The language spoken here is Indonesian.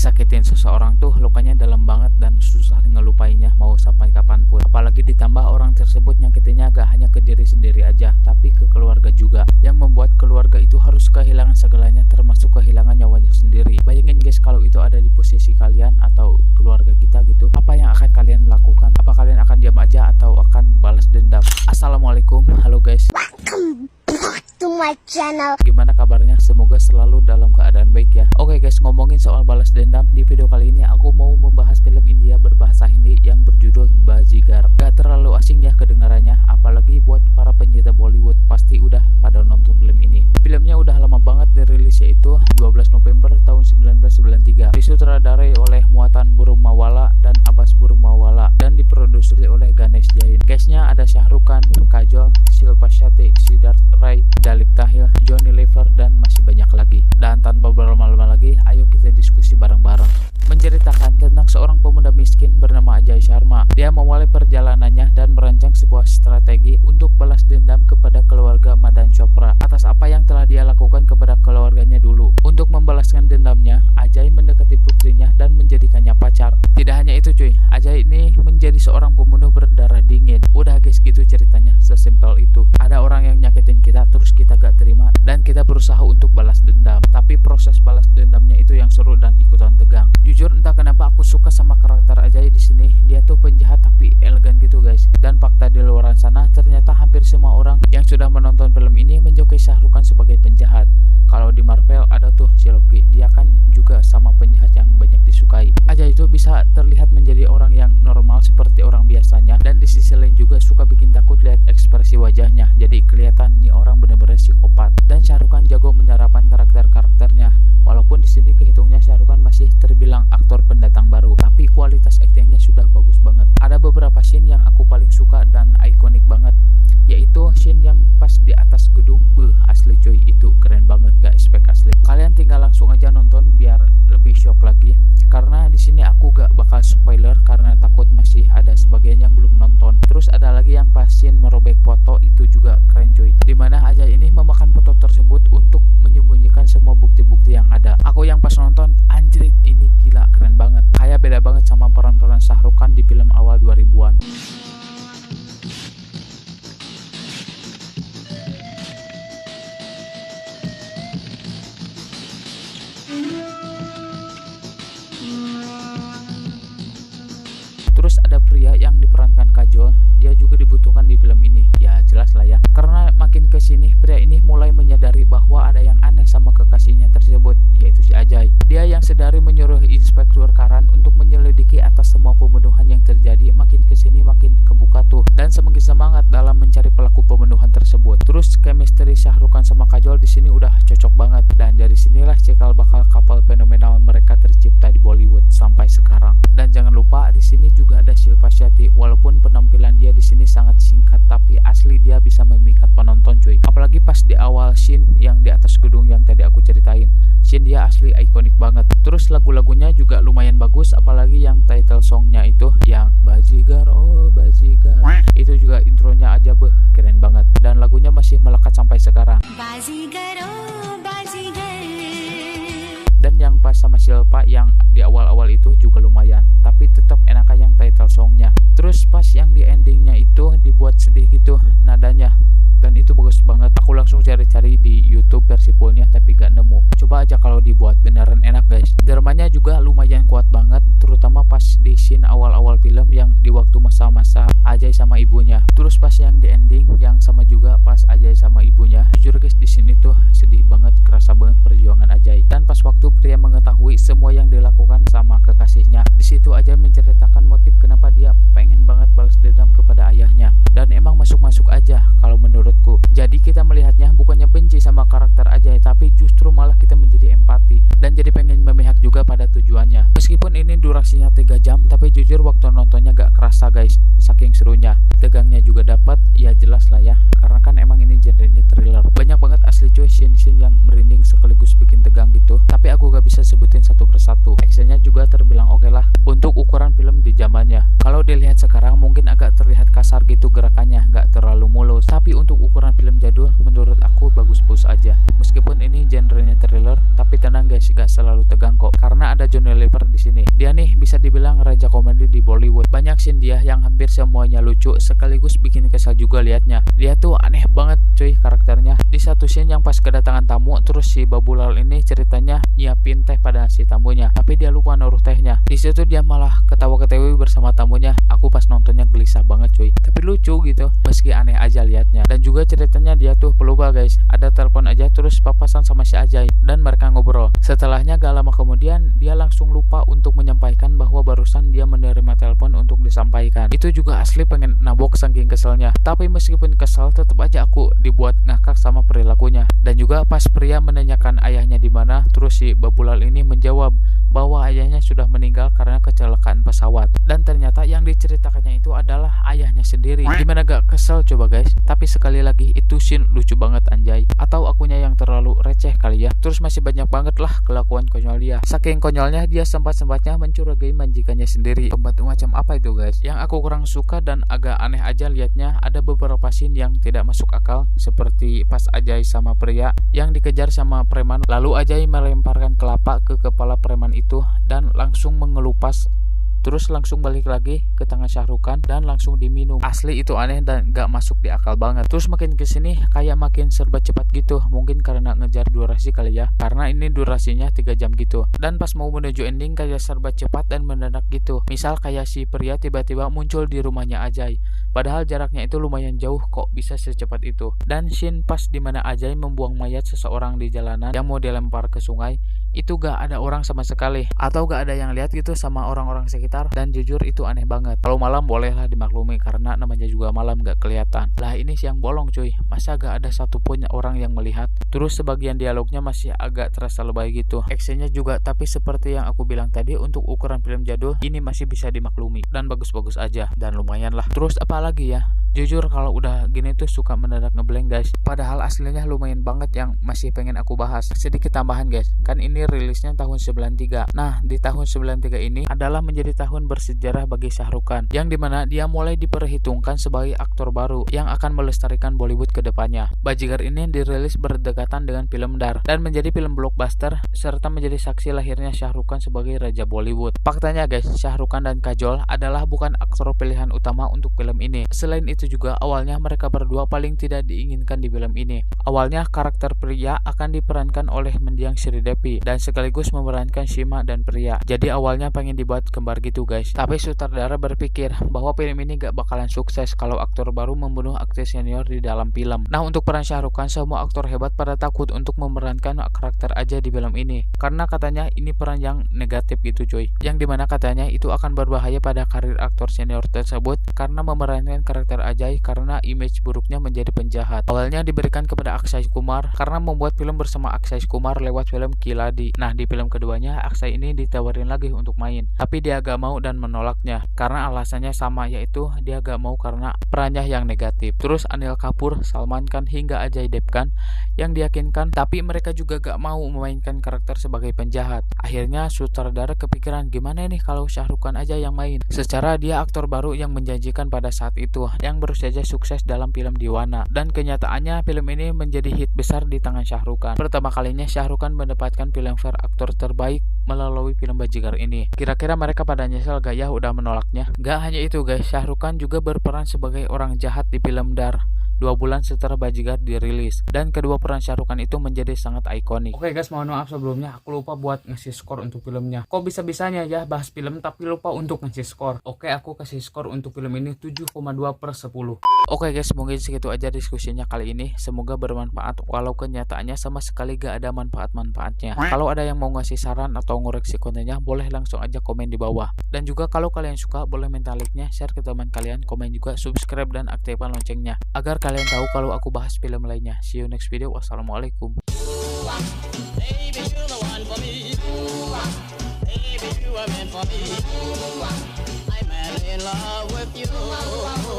Disakitin seseorang tuh lukanya dalam banget dan susah ngelupainya mau sampai kapanpun. Apalagi ditambah orang tersebut nyakitinnya gak hanya ke diri sendiri aja, tapi ke keluarga juga, yang membuat keluarga itu harus kehilangan segalanya, termasuk kehilangan nyawanya sendiri. Bayangin guys, kalau itu ada di posisi kalian atau keluarga kita gitu, apa yang akan kalian lakukan? Apa kalian akan diam aja atau akan balas dendam? Assalamualaikum, halo guys, Welcome back to my channel. gimana kabarnya? Semoga selalu dalam keadaan baik ya. Oke guys, ngomongin soal balas dendam, di video kali ini aku mau membahas film India berbahasa Hindi yang berjudul Bajigar. Gak terlalu asing ya kedengarannya, apalagi buat para pencinta Bollywood pasti udah pada nonton film ini. Filmnya udah lama banget dirilis, yaitu 12 November tahun 1993. Disutradarai oleh Muatan Burumawala dan Abbas Burumawala dan diproduksi oleh Ganesh Jain. Castnya ada Shah Rukh Khan, Kajol, Shilpa Shetty, Siddharth Ray, Dalip Tahil, Johnny Lever, dan masih banyak lagi. Dan tanpa berlama-lama lagi, ayo kita diskusi bareng-bareng. Menceritakan tentang seorang pemuda miskin bernama Ajay Sharma. Dia memulai perjalanannya dan merancang sebuah strategi untuk balas dendam kepada keluarga Madan Chopra atas apa yang telah dia lakukan kepada keluarganya dulu. Untuk membalaskan dendamnya, Ajay mendekati putrinya dan menjadikannya pacar. Tidak hanya itu cuy, Ajay ini menjadi seorang pembunuh berdarah dingin. Udah guys, gitu ceritanya, sesimpel itu. Ada orang yang nyakitin kita, terus kita gak terima dan kita berusaha untuk balas dendam. Tapi proses balas dendamnya itu yang seru dan ikutan tegang. Jujur entah kenapa aku suka sama karakter Ajay di sini. Dia tuh penjahat tapi elegan gitu guys. Dan fakta di luar sana, ternyata hampir semua orang yang sudah menonton film ini menjoki Shah Rukh Khan sebagai penjahat. Kalau di Marvel ada tuh si Loki, dia kan juga sama penjahat yang banyak disukai. Ajay itu bisa terlihat menjadi orang yang normal seperti orang biasanya, dan di sisi lain juga suka bikin takut lihat ekspresi wajahnya. Jadi kelihatan nih orang bener-bener psikopat. Dan Shah Rukh Khan jago menerapkan karakternya. Walaupun di sini kehitungnya Shah Rukh Khan masih terbilang aktor pendatang baru, tapi kualitas aktingnya sudah bagus banget. Ada beberapa scene yang aku paling suka dan ikonik banget, yaitu scene yang pas di atas gedung. Asli cuy, itu keren banget, gak expect asli. Kalian tinggal langsung aja nonton biar lebih shock lagi, karena di sini aku gak bakal spoiler karena takut masih ada sebagian yang belum nonton. Terus ada lagi yang pas scene merobek foto, itu juga keren cuy, dimana Ajay ini memakan foto tersebut untuk menyembunyikan semua bukti-bukti yang ada. Aku yang pas nonton, anjrit, ini gila keren banget. Kayak beda banget sama peran-peran Shah Rukh Khan di film awal 2000-an. Terus ada pria yang diperankan Kajol, dia juga dibutuhkan di film ini. Ya jelas lah ya, karena makin kesini pria ini mulai menyadari bahwa ada yang aneh sama kekasihnya tersebut, yaitu si Ajay. Dia yang sedari menyuruh Inspektur Karan untuk menyelidiki atas semua pembunuhan yang terjadi, makin kesini makin kebuka tuh, dan semakin semangat dalam mencari pelaku pembunuhan tersebut. Terus chemistry Shah Rukh Khan sama Kajol di sini udah cocok banget, dan dari sinilah cikal bakal couple fenomenal mereka tercipta di Bollywood sampai sekarang. Dan jangan lupa di sini juga ada Shilpa Shetty. Walaupun penampilan dia di sini sangat singkat, tapi asli dia bisa memikat penonton cuy. Apalagi pas di awal scene yang di atas gedung yang tadi aku ceritain, scene dia asli ikonik banget. Terus lagu-lagunya juga lumayan bagus, apalagi yang title songnya itu yang Bajigar, oh Bajigar, itu juga intronya aja keren banget, dan lagunya masih melekat sampai sekarang. Bajigar, oh Bajigar. Dan yang pas sama Shilpa yang di awal-awal itu juga lumayan, tapi tetap enakan yang title songnya. Terus pas yang di endingnya itu dibuat sedih gitu nadanya, dan itu bagus banget. Aku langsung cari-cari di YouTube versi fullnya tapi gak nemu. Coba aja kalau dibuat, beneran enak guys. Dramanya juga lumayan kuat banget, terutama pas di scene awal-awal film yang di waktu masa-masa Ajay sama ibunya. Terus pas yang di ending yang sama juga pas Ajay sama ibunya. Jujur guys, di sini tuh sedih banget, kerasa banget perjuangan Ajay. Dan pas waktu pria mengetahui semua yang dilakukan sama kekasihnya, di situ Ajay menceritakan motif kenapa dia pengen banget balas dendam kepada ayahnya. Dan emang masuk-masuk aja kalau menurutku. Jadi kita melihatnya bukannya benci sama karakter Ajay, tapi justru malah kita menjadi empati dan jadi pengen memihak juga pada tujuannya. Meskipun ini durasinya 3 jam, tapi jujur waktu nontonnya gak kerasa guys, saking serunya. Tegangnya juga dapat, ya jelas lah ya, karena kan emang ini genrenya thriller. Banyak banget asli cuy scene-scene yang merinding sekaligus bikin tegang gitu, tapi aku gak bisa sebutin satu persatu. Actionnya juga terbilang oke lah untuk ukuran film di zamannya. Kalau dilihat sekarang mungkin agak terlihat kasar gitu gerakannya, gak terlalu mulus, tapi untuk ukuran film jadul menurut aku bagus-bagus aja. Meskipun ini genrenya thriller, tapi tenang guys, gak selalu tegang kok, karena ada Johnny deliver di sini. Dia nih bisa dibilang raja komedi di Bollywood. Banyak scene dia yang hampir semuanya lucu sekaligus bikin kesal juga liatnya. Dia tuh aneh banget cuy karakternya. Di satu scene yang pas kedatangan tamu, terus si Babulal ini ceritanya nyiapin teh pada si tamunya, tapi dia lupa naruh tehnya. Di situ dia malah ketawa-ketawi bersama tamunya. Aku pas nontonnya gelisah banget cuy, tapi lucu gitu meski aneh aja liatnya. Dan juga ceritanya dia tuh pelupa guys, ada telepon aja terus papasan sama si Ajay dan mereka ngobrol. Setelahnya gak lama kemudian dia langsung lupa untuk menyampaikan bahwa barusan dia menerima telepon untuk disampaikan. Itu juga asli pengen nabok saking keselnya. Tapi meskipun kesel tetap aja aku dibuat ngakak sama perilakunya. Dan juga pas pria menanyakan ayahnya di mana, terus si Babulal ini menjawab bahwa ayahnya sudah meninggal karena kecelakaan pesawat. Dan ternyata yang diceritakannya itu adalah ayahnya sendiri. Gimana gak kesel coba guys? Tapi sekali lagi itu scene lucu banget anjay. Atau akunya yang terlalu receh kali ya. Terus masih banyak banget lah kelakuan konyol dia. Saking konyolnya dia sempat-sempatnya mencurigai majikannya sendiri. Pembantu macam apa itu guys? Yang aku kurang suka dan agak aneh aja liatnya, ada beberapa scene yang tidak masuk akal. Seperti pas Ajay sama pria yang dikejar sama preman, lalu Ajay melemparkan kelapa ke kepala preman itu dan langsung mengelupas, terus langsung balik lagi ke tangan Shah Rukh Khan dan langsung diminum. Asli itu aneh dan gak masuk di akal banget. Terus makin kesini kayak makin serba cepat gitu. Mungkin karena ngejar durasi kali ya, karena ini durasinya 3 jam gitu. Dan pas mau menuju ending kayak serba cepat dan mendadak gitu. Misal kayak si pria tiba-tiba muncul di rumahnya Ajay, padahal jaraknya itu lumayan jauh, kok bisa secepat itu. Dan scene pas dimana Ajay membuang mayat seseorang di jalanan yang mau dilempar ke sungai, itu gak ada orang sama sekali, atau gak ada yang lihat gitu sama orang-orang sekitar. Dan jujur itu aneh banget. Kalau malam bolehlah dimaklumi karena namanya juga malam gak kelihatan. Lah ini siang bolong cuy, masa gak ada satupun orang yang melihat. Terus sebagian dialognya masih agak terasa lebay gitu. Actionnya juga, tapi seperti yang aku bilang tadi, untuk ukuran film jadul ini masih bisa dimaklumi dan bagus-bagus aja dan lumayan lah. Terus apalagi ya, jujur kalau udah gini tuh suka mendadak ngeblank guys. Padahal aslinya lumayan banget yang masih pengen aku bahas. Sedikit tambahan guys, kan ini rilisnya tahun 93. Nah di tahun 93 ini adalah menjadi tahun bersejarah bagi Shah Rukh Khan, yang dimana dia mulai diperhitungkan sebagai aktor baru yang akan melestarikan Bollywood ke depannya. Bajigar ini dirilis berdekatan dengan film Dar dan menjadi film blockbuster serta menjadi saksi lahirnya Shah Rukh Khan sebagai raja Bollywood. Faktanya guys, Shah Rukh Khan dan Kajol adalah bukan aktor pilihan utama untuk film ini. Selain itu juga awalnya mereka berdua paling tidak diinginkan di film ini. Awalnya karakter pria akan diperankan oleh mendiang Sri Devi dan sekaligus memerankan Shima dan pria. Jadi awalnya pengen dibuat kembar gitu guys. Tapi sutradara berpikir bahwa film ini gak bakalan sukses kalau aktor baru membunuh aktris senior di dalam film. Nah untuk peran Shah Rukh Khan, semua aktor hebat pada takut untuk memerankan karakter aja di film ini, karena katanya ini peran yang negatif gitu cuy, yang dimana katanya itu akan berbahaya pada karir aktor senior tersebut karena memerankan karakter Ajay karena image buruknya menjadi penjahat. Awalnya diberikan kepada Akshay Kumar karena membuat film bersama Akshay Kumar lewat film Kiladi. Nah di film keduanya Akshay ini ditawarin lagi untuk main, tapi dia gak mau dan menolaknya karena alasannya sama, yaitu dia gak mau karena perannya yang negatif. Terus Anil Kapoor, Salman Khan hingga Ajay Devgan yang diyakinkan, tapi mereka juga gak mau memainkan karakter sebagai penjahat. Akhirnya sutradara kepikiran gimana nih kalau Shah Rukh Khan aja yang main. Secara dia aktor baru yang menjanjikan pada saat itu, yang baru saja sukses dalam film Diwana, dan kenyataannya film ini menjadi hit besar di tangan Shah Rukh Khan. Pertama kalinya Shah Rukh Khan mendapatkan Filmfare aktor terbaik melalui film Bajigar ini. Kira-kira mereka pada nyesel gak ya udah menolaknya? Gak hanya itu guys, Shah Rukh Khan juga berperan sebagai orang jahat di film Dar 2 bulan setelah Bajigar dirilis, dan kedua peran Shah Rukh Khan itu menjadi sangat ikonik. Oke guys, mohon maaf sebelumnya aku lupa buat ngasih skor untuk filmnya. Kok bisa-bisanya ya bahas film tapi lupa untuk ngasih skor. Oke, aku kasih skor untuk film ini 7,2/10. Oke guys, mungkin segitu aja diskusinya kali ini. Semoga bermanfaat, walau kenyataannya sama sekali gak ada manfaat-manfaatnya. Kalau ada yang mau ngasih saran atau ngoreksi kontennya, boleh langsung aja komen di bawah. Dan juga kalau kalian suka, boleh minta like-nya, share ke teman kalian, komen juga, subscribe dan aktifkan loncengnya agar kalian tahu kalau aku bahas film lainnya. See you next video. Wassalamualaikum. Baby, you're the one for me. Baby, you are meant for me. I'm in love with you.